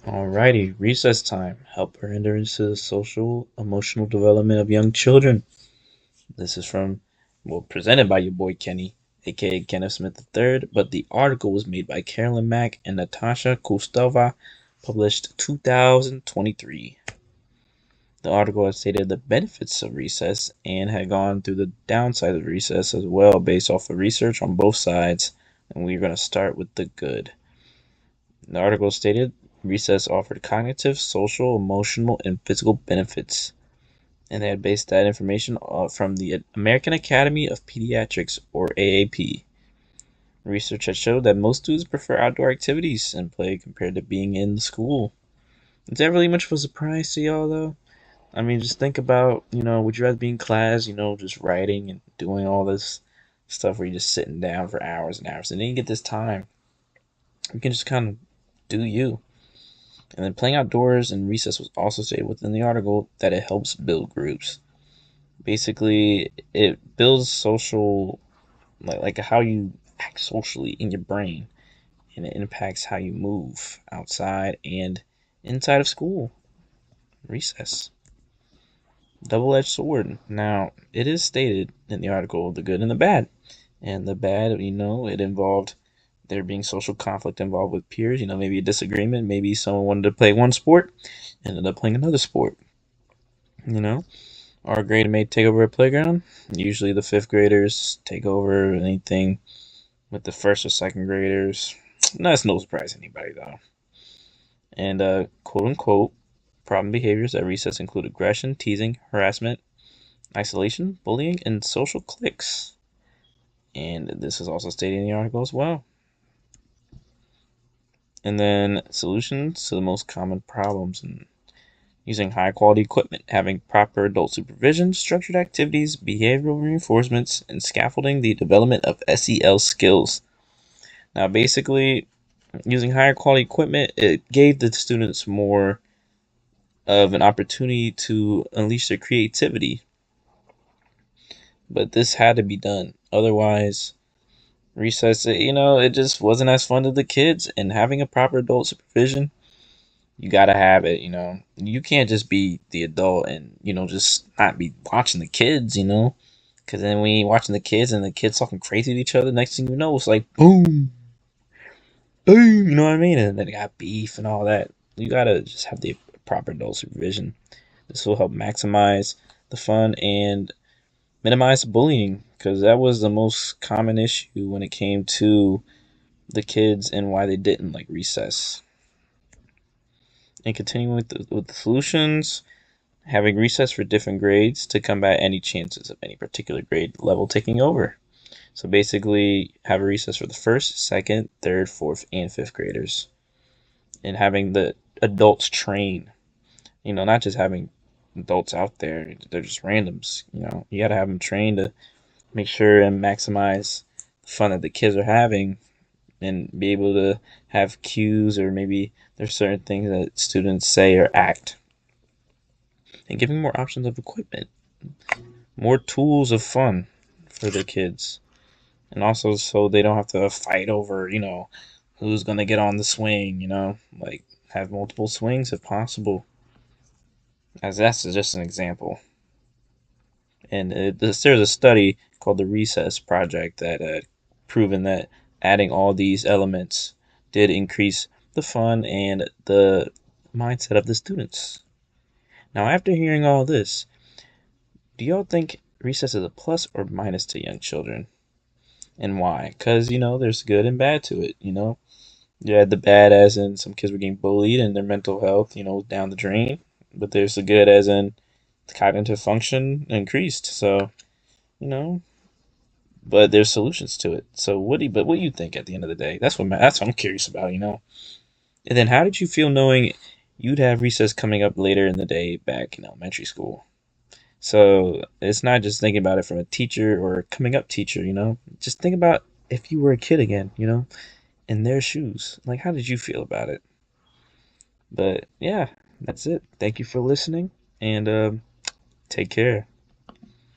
Alrighty, recess time. Help or hindrance to the social, emotional development of young children. This is presented by your boy Kenny, aka Kenneth Smith III, but the article was made by Carolyn Mack and Natasha Kostova, published 2023. The article had stated the benefits of recess and had gone through the downsides of recess as well, based off of research on both sides, and we're going to start with the good. The article stated recess offered cognitive, social, emotional, and physical benefits, and they had based that information from the American Academy of Pediatrics, or AAP. Research has showed that most students prefer outdoor activities and play compared to being in school. Is that really much of a surprise to y'all, though? I mean, just think about, would you rather be in class, just writing and doing all this stuff where you're just sitting down for hours and hours, and then you get this time. You can just kind of do you. And then playing outdoors and recess was also stated within the article that it helps build groups. Basically, it builds social, like how you act socially in your brain, and it impacts how you move outside and inside of school. Recess. Double-edged sword. Now, it is stated in the article the good and the bad. And the bad, it involved there being social conflict involved with peers, maybe a disagreement, maybe someone wanted to play one sport, ended up playing another sport, you know. Our grade may take over a playground. Usually the fifth graders take over anything with the first or second graders. That's no surprise to anybody though. And quote unquote problem behaviors at recess include aggression, teasing, harassment, isolation, bullying, and social cliques. And this is also stated in the article as well. And then solutions to the most common problems, and using high quality equipment, having proper adult supervision, structured activities, behavioral reinforcements, and scaffolding the development of SEL skills. Now, basically, using higher quality equipment, it gave the students more of an opportunity to unleash their creativity. But this had to be done. Otherwise, recess, it just wasn't as fun to the kids. And having a proper adult supervision, you gotta have it. You can't just be the adult and just not be watching the kids. Because then when you're watching the kids and the kids talking crazy to each other, next thing you know, it's like boom, boom. You know what I mean? And then they got beef and all that. You gotta just have the proper adult supervision. This will help maximize the fun and minimize bullying, because that was the most common issue when it came to the kids and why they didn't like recess. And continuing with the solutions, having recess for different grades to combat any chances of any particular grade level taking over. So basically, have a recess for the first, second, third, fourth, and fifth graders, and having the adults train. Not just having adults out there; they're just randoms. You got to have them trained to make sure and maximize the fun that the kids are having, and be able to have cues, or maybe there's certain things that students say or act, and giving more options of equipment, more tools of fun for the kids, and also so they don't have to fight over, who's gonna get on the swing, like have multiple swings if possible. As that's just an example. And there's a study called the Recess Project that proven that adding all these elements did increase the fun and the mindset of the students. Now, after hearing all this, do y'all think recess is a plus or minus to young children? And why? Because, there's good and bad to it. You had the bad as in some kids were getting bullied and their mental health, was down the drain. But there's the good as in the cognitive function increased. So, you know, but there's solutions to it. So what do you think at the end of the day? That's what I'm curious about. And then how did you feel knowing you'd have recess coming up later in the day back in elementary school? So it's not just thinking about it from a teacher or a coming up teacher. Just think about if you were a kid again, in their shoes. Like, how did you feel about it? But yeah, that's it. Thank you for listening, and take care.